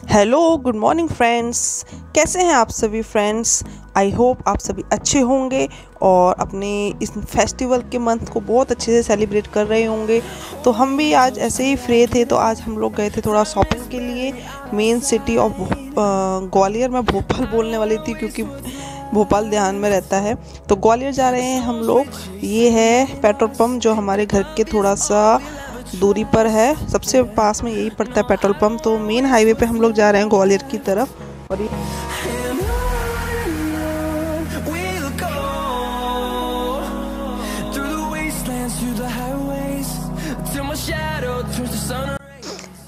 Hello good morning friends. कैसे हैं आप सभी फ्रेंड्स। आई होप आप सभी अच्छे होंगे और अपने इस फेस्टिवल के मंथ को बहुत अच्छे से सेलिब्रेट कर रहे होंगे। तो हम भी आज ऐसे ही फ्री थे तो आज हम लोग गए थे थोड़ा शॉपिंग के लिए मेन सिटी ऑफ ग्वालियर। मैं भोपाल बोलने वाली थी क्योंकि भोपाल ध्यान में रहता है। तो ग्वालियर जा रहे हैं हम लोग। ये है पेट्रोल पंप जो हमारे घर के थोड़ा सा दूरी पर है, सबसे पास में यही पड़ता है पेट्रोल पंप। तो मेन हाईवे पे हम लोग जा रहे हैं ग्वालियर की तरफ। और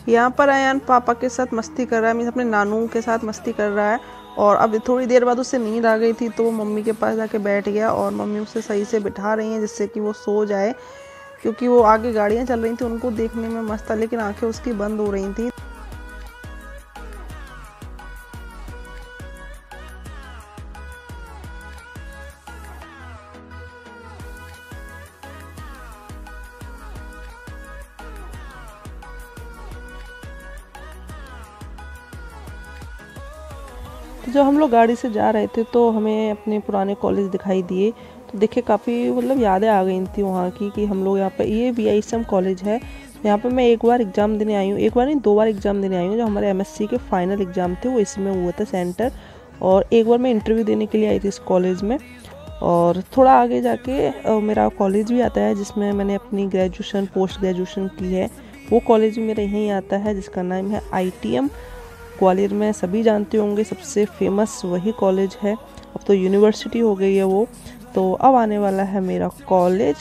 यहाँ पर अयान पापा के साथ मस्ती कर रहा है, मीन्स अपने नानू के साथ मस्ती कर रहा है। और अब थोड़ी देर बाद उससे नींद आ गई थी तो वो मम्मी के पास जाके बैठ गया और मम्मी उसे सही से बिठा रही हैं जिससे कि वो सो जाए, क्योंकि वो आगे गाड़ियाँ चल रही थी उनको देखने में मस्त था लेकिन आंखें उसकी बंद हो रही थी। तो जब हम लोग गाड़ी से जा रहे थे तो हमें अपने पुराने कॉलेज दिखाई दिए। तो देखे काफ़ी मतलब यादें आ गई थी वहाँ की कि हम लोग यहाँ पर, ये VISM कॉलेज है। यहाँ पे मैं एक बार एग्ज़ाम देने आई हूँ, एक बार नहीं 2 बार एग्ज़ाम देने आई हूँ। जो हमारे MSc के फाइनल एग्ज़ाम थे वो इसमें हुआ था सेंटर। और एक बार मैं इंटरव्यू देने के लिए आई थी इस कॉलेज में। और थोड़ा आगे जाके मेरा कॉलेज भी आता है जिसमें मैंने अपनी ग्रेजुएशन पोस्ट ग्रेजुएशन की है। वो कॉलेज भी मेरा यहीं आता है जिसका नाम है ITM। ग्वालियर में सभी जानते होंगे, सबसे फेमस वही कॉलेज है। अब तो यूनिवर्सिटी हो गई है वो। तो अब आने वाला है मेरा कॉलेज।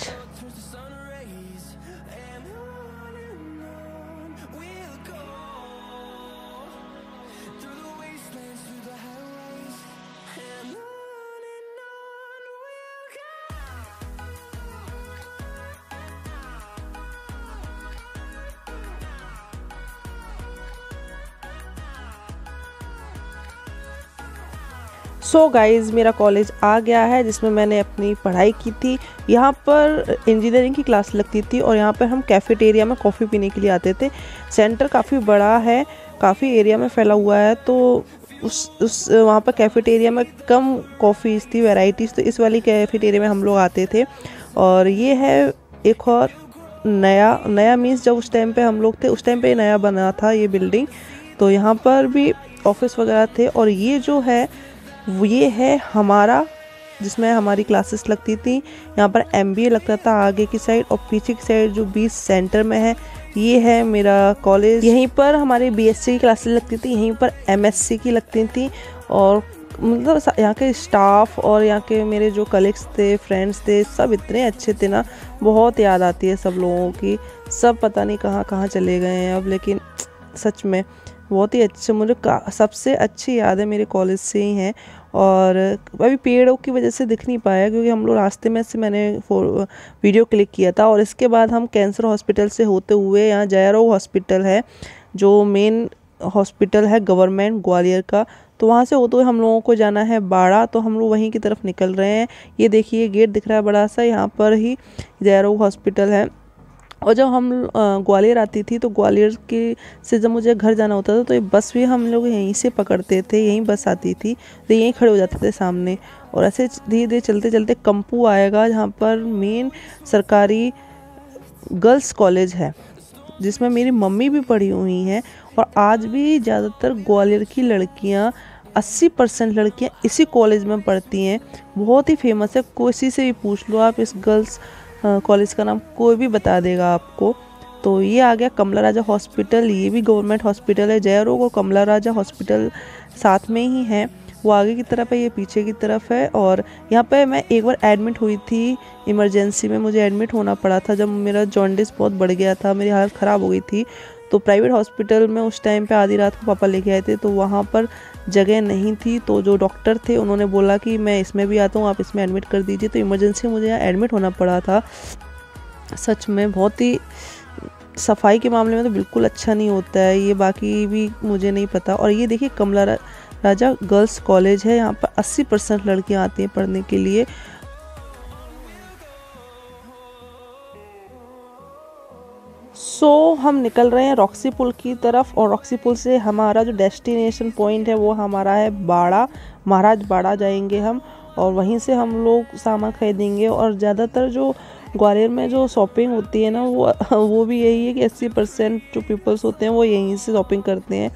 सो गाइज़ मेरा कॉलेज आ गया है जिसमें मैंने अपनी पढ़ाई की थी। यहाँ पर इंजीनियरिंग की क्लास लगती थी और यहाँ पर हम कैफ़ेटेरिया में कॉफ़ी पीने के लिए आते थे। सेंटर काफ़ी बड़ा है, काफ़ी एरिया में फैला हुआ है। तो उस वहाँ पर कैफ़ेटेरिया में कम कॉफ़ीज़ थी, वैराइटीज़, तो इस वाली कैफ़ेटेरिया में हम लोग आते थे। और ये है एक और नया मीन्स जब उस टाइम पे हम लोग थे उस टाइम पे नया बना था ये बिल्डिंग। तो यहाँ पर भी ऑफिस वगैरह थे। और ये जो है ये है हमारा, जिसमें हमारी क्लासेस लगती थी। यहाँ पर MBA लगता था आगे की साइड और पीछे की साइड जो बीच सेंटर में है ये है मेरा कॉलेज। यहीं पर हमारी BSc की क्लासेस लगती थी, यहीं पर MSc की लगती थी। और मतलब यहाँ के स्टाफ और यहाँ के मेरे जो कलीग्स थे, फ्रेंड्स थे, सब इतने अच्छे थे ना, बहुत याद आती है सब लोगों की। सब पता नहीं कहाँ कहाँ चले गए हैं अब, लेकिन सच में बहुत ही अच्छे, मुझे सबसे अच्छी यादें मेरे कॉलेज से ही हैं। और अभी पेड़ों की वजह से दिख नहीं पाया क्योंकि हम लोग रास्ते में से मैंने वीडियो क्लिक किया था। और इसके बाद हम कैंसर हॉस्पिटल से होते हुए यहाँ जयरोग हॉस्पिटल है जो मेन हॉस्पिटल है गवर्नमेंट ग्वालियर का, तो वहाँ से होते हुए हम लोगों को जाना है बाड़ा। तो हम लोग वहीं की तरफ निकल रहे हैं। ये देखिए गेट दिख रहा है बड़ा सा, यहाँ पर ही जयरोग हॉस्पिटल है। और जब हम ग्वालियर आती थी तो ग्वालियर के से जब मुझे घर जाना होता था तो ये बस भी हम लोग यहीं से पकड़ते थे, यहीं बस आती थी तो यहीं खड़े हो जाते थे सामने। और ऐसे धीरे धीरे चलते चलते कंपू आएगा जहाँ पर मेन सरकारी गर्ल्स कॉलेज है जिसमें मेरी मम्मी भी पढ़ी हुई हैं। और आज भी ज़्यादातर ग्वालियर की लड़कियाँ 80% लड़कियाँ इसी कॉलेज में पढ़ती हैं। बहुत ही फेमस है, किसी से भी पूछ लो आप इस गर्ल्स कॉलेज का नाम कोई भी बता देगा आपको। तो ये आ गया कमला राजा हॉस्पिटल, ये भी गवर्नमेंट हॉस्पिटल है। जयरोग और कमला राजा हॉस्पिटल साथ में ही है, वो आगे की तरफ है, ये पीछे की तरफ है। और यहाँ पे मैं एक बार एडमिट हुई थी, इमरजेंसी में मुझे एडमिट होना पड़ा था जब मेरा जॉन्डिस बहुत बढ़ गया था, मेरी हालत ख़राब हो गई थी। तो प्राइवेट हॉस्पिटल में उस टाइम पे आधी रात को पापा लेके आए थे तो वहाँ पर जगह नहीं थी। तो जो डॉक्टर थे उन्होंने बोला कि मैं इसमें भी आता हूँ, आप इसमें एडमिट कर दीजिए। तो इमरजेंसी मुझे यहाँ एडमिट होना पड़ा था। सच में बहुत ही सफाई के मामले में तो बिल्कुल अच्छा नहीं होता है, ये बाकी भी मुझे नहीं पता। और ये देखिए कमला राजा गर्ल्स कॉलेज है, यहाँ पर 80% लड़कियाँ आती हैं पढ़ने के लिए। हम निकल रहे हैं रॉक्सी पुल की तरफ, और रॉक्सी पुल से हमारा जो डेस्टिनेशन पॉइंट है वो हमारा है बाड़ा, महाराज बाड़ा जाएंगे हम, और वहीं से हम लोग सामान खरीदेंगे। और ज़्यादातर जो ग्वालियर में जो शॉपिंग होती है ना वो भी यही है कि 80% जो पीपल्स होते हैं वो यहीं से शॉपिंग करते हैं।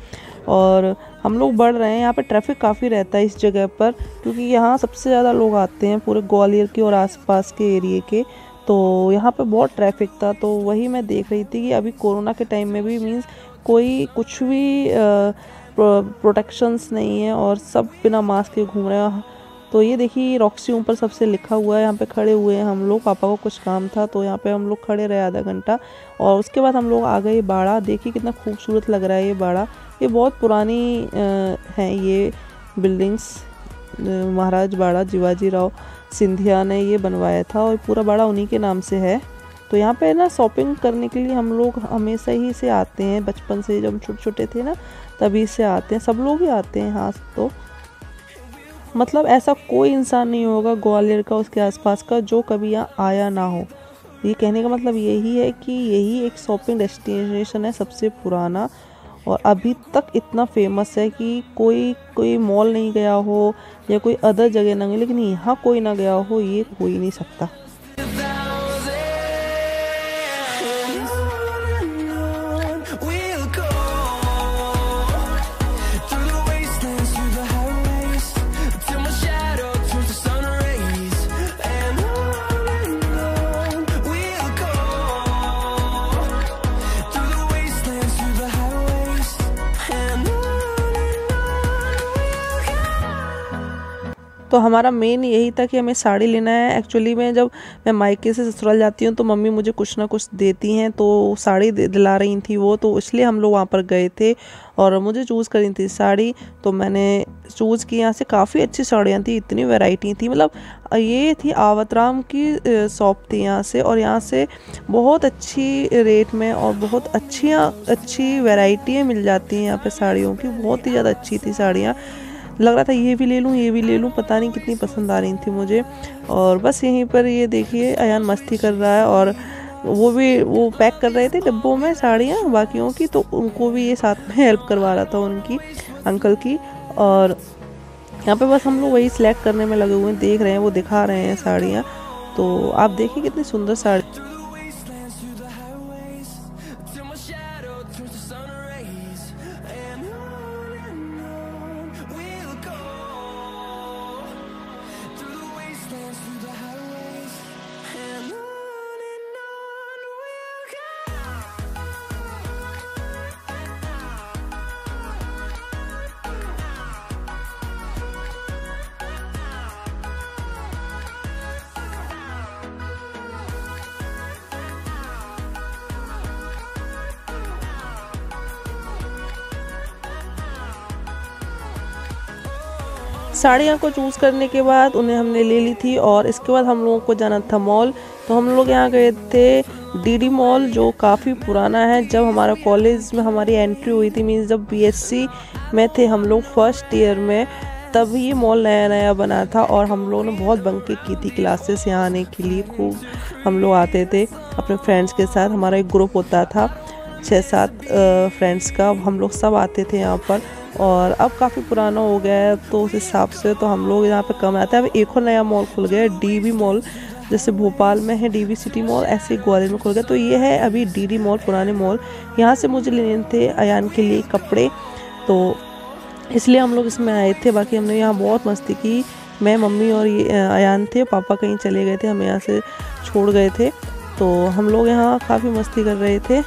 और हम लोग बढ़ रहे हैं, यहाँ पे ट्रैफिक काफ़ी रहता है इस जगह पर, क्योंकि यहाँ सबसे ज़्यादा लोग आते हैं पूरे ग्वालियर के और आसपास के एरिए के, तो यहाँ पे बहुत ट्रैफिक था। तो वही मैं देख रही थी कि अभी कोरोना के टाइम में भी मीन्स कोई कुछ भी प्रोटेक्शंस नहीं है और सब बिना मास्क के घूम रहे हैं। तो ये देखिए रॉक्सी ऊपर सबसे लिखा हुआ है, यहाँ पे खड़े हुए हैं हम लोग, पापा को कुछ काम था तो यहाँ पे हम लोग खड़े रहे आधा घंटा, और उसके बाद हम लोग आ गए बाड़ा। देखिए कितना खूबसूरत लग रहा है ये बाड़ा, ये बहुत पुरानी है ये बिल्डिंग्स, महाराज बाड़ा शिवाजी राव सिंधिया ने ये बनवाया था और पूरा बाड़ा उन्हीं के नाम से है। तो यहाँ पे ना शॉपिंग करने के लिए हम लोग हमेशा ही से आते हैं, बचपन से जब हम छोटे छोटे थे ना तभी से आते हैं, सब लोग ही आते हैं। हाँ, तो मतलब ऐसा कोई इंसान नहीं होगा ग्वालियर का उसके आसपास का जो कभी यहाँ आया ना हो। ये कहने का मतलब यही है कि यही एक शॉपिंग डेस्टिनेशन है सबसे पुराना, और अभी तक इतना फेमस है कि कोई मॉल नहीं गया हो या कोई अदर जगह ना गया, लेकिन यहाँ कोई ना गया हो ये हो ही नहीं सकता। तो हमारा मेन यही था कि हमें साड़ी लेना है। एक्चुअली में जब मैं मायके से ससुराल जाती हूँ तो मम्मी मुझे कुछ ना कुछ देती हैं, तो साड़ी दिला रही थी वो, तो इसलिए हम लोग वहाँ पर गए थे और मुझे चूज़ करनी थी साड़ी। तो मैंने चूज़ की, यहाँ से काफ़ी अच्छी साड़ियाँ थी, इतनी वैरायटी थी। मतलब ये थी आवतराम की शॉप थी यहाँ से, और यहाँ से बहुत अच्छी रेट में और बहुत अच्छी वैरायटियाँ मिल जाती हैं यहाँ पे साड़ियों की, बहुत ही ज़्यादा अच्छी थी साड़ियाँ। लग रहा था ये भी ले लूँ, पता नहीं कितनी पसंद आ रही थी मुझे। और बस यहीं पर ये देखिए अयान मस्ती कर रहा है, और वो पैक कर रहे थे डिब्बों में साड़ियाँ बाकियों की, तो उनको भी ये साथ में हेल्प करवा रहा था उनकी अंकल की। और यहाँ पे बस हम लोग वही सिलेक्ट करने में लगे हुए हैं, देख रहे हैं, वो दिखा रहे हैं साड़ियाँ। तो आप देखिए कितनी सुंदर साड़ी। साड़ियाँ को चूज़ करने के बाद उन्हें हमने ले ली थी, और इसके बाद हम लोगों को जाना था मॉल। तो हम लोग यहाँ गए थे डीडी मॉल, जो काफ़ी पुराना है। जब हमारा कॉलेज में हमारी एंट्री हुई थी, मीन्स जब बीएससी में थे हम लोग फर्स्ट ईयर में, तब ये मॉल नया नया बना था, और हम लोगों ने बहुत बंकी की थी क्लासेस यहाँ आने के लिए। खूब हम लोग आते थे अपने फ्रेंड्स के साथ, हमारा एक ग्रुप होता था 6-7 फ्रेंड्स का, हम लोग सब आते थे यहाँ पर। और अब काफ़ी पुराना हो गया है तो उस हिसाब से तो हम लोग यहाँ पे कम आते हैं। अब एक और नया मॉल खुल गया है, डीबी मॉल, जैसे भोपाल में है डीबी सिटी मॉल, ऐसे ग्वालियर में खुल गया। तो ये है अभी डीडी मॉल, पुराने मॉल। यहाँ से मुझे लेने थे अयान के लिए कपड़े, तो इसलिए हम लोग इसमें आए थे। बाकी हमने यहाँ बहुत मस्ती की, मैं, मम्मी और ये अयान थे, पापा कहीं चले गए थे, हमें यहाँ से छोड़ गए थे। तो हम लोग यहाँ काफ़ी मस्ती कर रहे थे।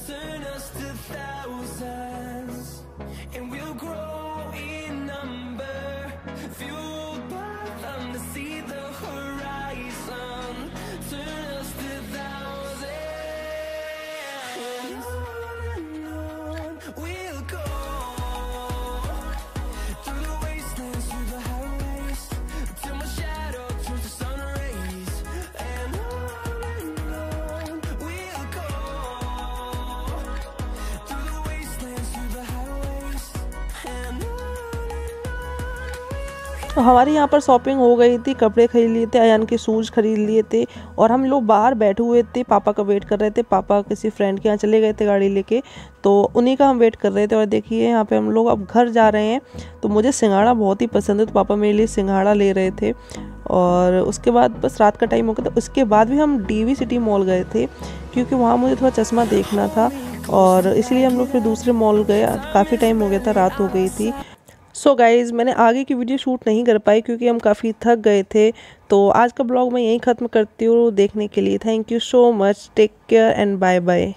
Turn us to thousands, and we'll grow तो हमारे यहाँ पर शॉपिंग हो गई थी, कपड़े खरीद लिए थे, अयान के शूज़ खरीद लिए थे और हम लोग बाहर बैठे हुए थे, पापा का वेट कर रहे थे। पापा किसी फ्रेंड के यहाँ चले गए थे गाड़ी लेके, तो उन्हीं का हम वेट कर रहे थे। और देखिए यहाँ पे हम लोग अब घर जा रहे हैं। तो मुझे सिंघाड़ा बहुत ही पसंद है, तो पापा मेरे लिए सिंघाड़ा ले रहे थे। और उसके बाद बस रात का टाइम हो गया था। उसके बाद भी हम डीवी सिटी मॉल गए थे, क्योंकि वहाँ मुझे थोड़ा चश्मा देखना था और इसलिए हम लोग फिर दूसरे मॉल गए। काफ़ी टाइम हो गया था, रात हो गई थी। सो गाइज़, मैंने आगे की वीडियो शूट नहीं कर पाई क्योंकि हम काफ़ी थक गए थे। तो आज का ब्लॉग मैं यहीं ख़त्म करती हूँ। देखने के लिए thank you so much. Take care and bye bye.